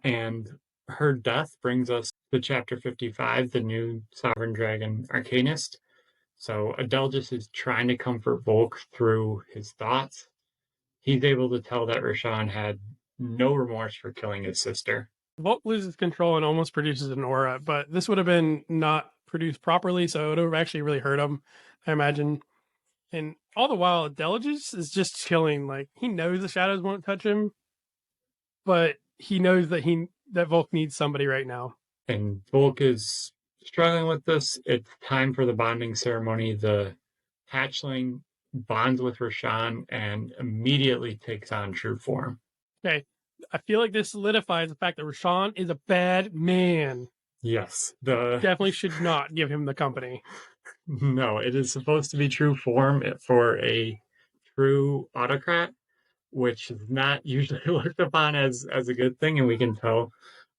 And her death brings us to chapter 55, the new sovereign dragon Arcanist. So Adelgis is trying to comfort Volke through his thoughts. He's able to tell that Rishan had no remorse for killing his sister. Volke loses control and almost produces an aura, but this would have been not produced properly, so it would have actually really hurt him, I imagine. And all the while, Adelgis is just chilling. Like, he knows the shadows won't touch him, but he knows that Volke needs somebody right now. And Volke is struggling with this. It's time for the bonding ceremony. The hatchling bonds with Rishan and immediately takes on true form. Okay, I feel like this solidifies the fact that Rishan is a bad man. Yes, definitely should not give him the company. No, it is supposed to be true form for a true autocrat, which is not usually looked upon as a good thing, and we can tell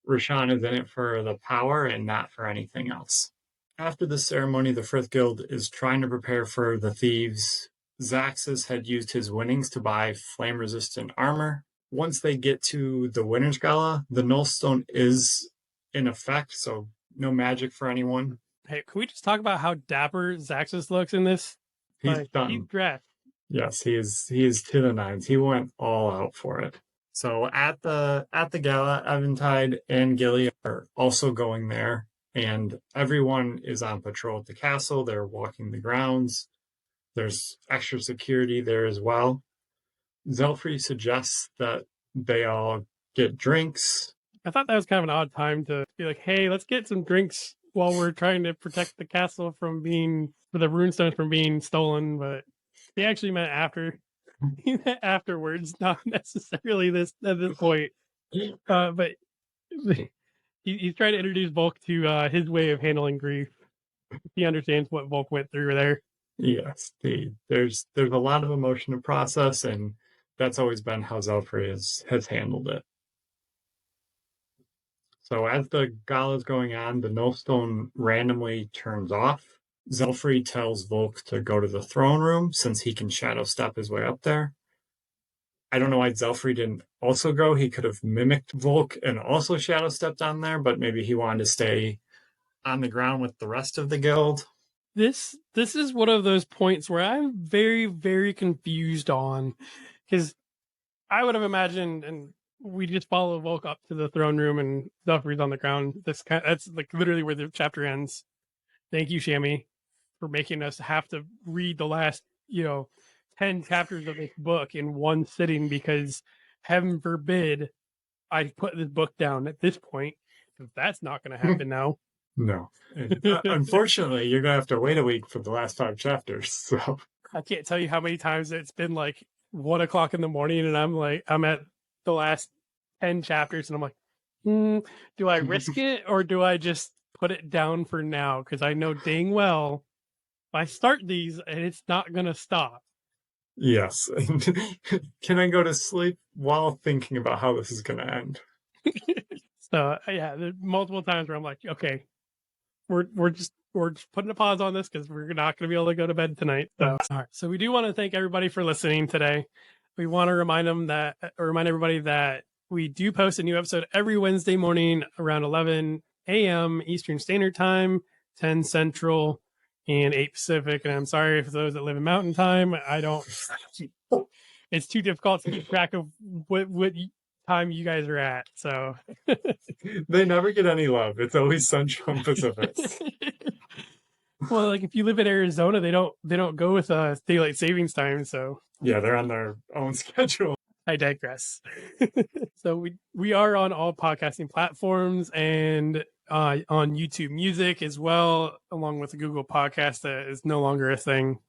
Rishan is in it for the power and not for anything else. After the ceremony, the Frith Guild is trying to prepare for the thieves. Zaxxas had used his winnings to buy flame-resistant armor. Once they get to the Winner's Gala, the nullstone is in effect, so no magic for anyone. Hey, can we just talk about how dapper Zaxxas looks in this? He's done. He's dressed. Yes, he is to the nines. He went all out for it. So at the gala, Eventide and Gilly are also going there, and everyone is on patrol at the castle. They're walking the grounds. There's extra security there as well. Zelfree suggests that they all get drinks. I thought that was kind of an odd time to be like, hey, let's get some drinks while we're trying to protect the castle for the runestones from being stolen, but he actually meant afterwards, not necessarily at this point. But he's trying to introduce Volke to his way of handling grief. He understands what Volke went through there. Yes, there's a lot of emotion to process, and that's always been how Zelfree has handled it. So as the gala is going on, the nullstone randomly turns off. Zelfree tells Volke to go to the throne room since he can shadow step his way up there. I don't know why Zelfree didn't also go. He could have mimicked Volke and also shadow stepped on there, but maybe he wanted to stay on the ground with the rest of the guild. This is one of those points where I'm very, very confused on, because I would have imagined, and we just follow Volke up to the throne room and Zelfree's on the ground. That's like literally where the chapter ends. Thank you, Shammy, for making us have to read the last, 10 chapters of this book in one sitting, because heaven forbid I put this book down at this point, because that's not going to happen now. No. Unfortunately, you're going to have to wait a week for the last 5 chapters. So I can't tell you how many times it's been like 1 o'clock in the morning and I'm at the last 10 chapters and I'm like, do I risk it or do I just put it down for now? Because I know dang well I start these and it's not going to stop. Yes. Can I go to sleep while thinking about how this is going to end? So yeah, there's multiple times where I'm like, okay, we're just putting a pause on this because we're not going to be able to go to bed tonight. So, all right. So we do want to thank everybody for listening today. We want to remind everybody that we do post a new episode every Wednesday morning around 11 a.m. Eastern Standard Time, 10 Central, and 8 Pacific. And I'm sorry for those that live in Mountain Time. It's too difficult to keep track of what time you guys are at. So they never get any love. It's always Central and Pacific. Well, like if you live in Arizona, they don't go with daylight savings time. So yeah, they're on their own schedule. I digress. So we are on all podcasting platforms and on YouTube Music as well, along with the Google Podcast that is no longer a thing.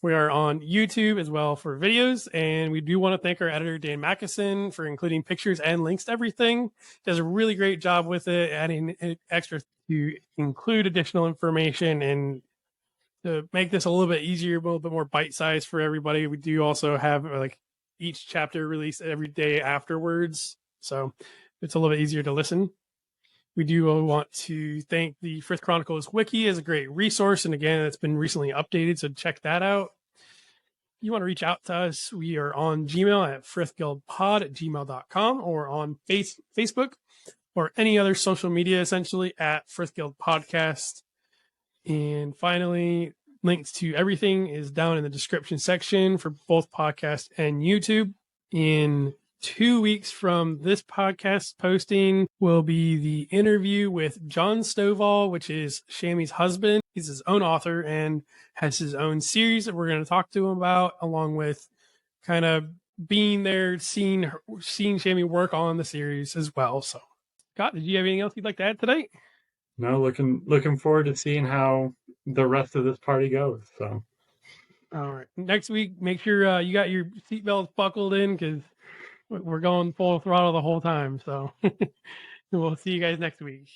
We are on YouTube as well for videos, and we do want to thank our editor, Dan Mackison, for including pictures and links to everything. Does a really great job with it, adding extra to include additional information and to make this a little bit easier, a little bit more bite-sized for everybody. We do also have like each chapter released every day afterwards, so it's a little bit easier to listen. We do want to thank the Frith Chronicles Wiki as a great resource. And again, it's been recently updated, so check that out. you want to reach out to us, we are on Gmail at frithguildpod@gmail.com or on Facebook or any other social media, essentially, at Frith Guild Podcast. And finally, links to everything is down in the description section for both podcast and YouTube. In 2 weeks from this podcast posting will be the interview with John Stovall, which is Shammy's husband. He's his own author and has his own series that we're going to talk to him about, along with kind of being there, seeing Shammy work on the series as well. So, Scott, did you have anything else you'd like to add today? No, looking forward to seeing how the rest of this party goes. So, all right, next week, make sure you got your seatbelts buckled in because we're going full throttle the whole time. So we'll see you guys next week.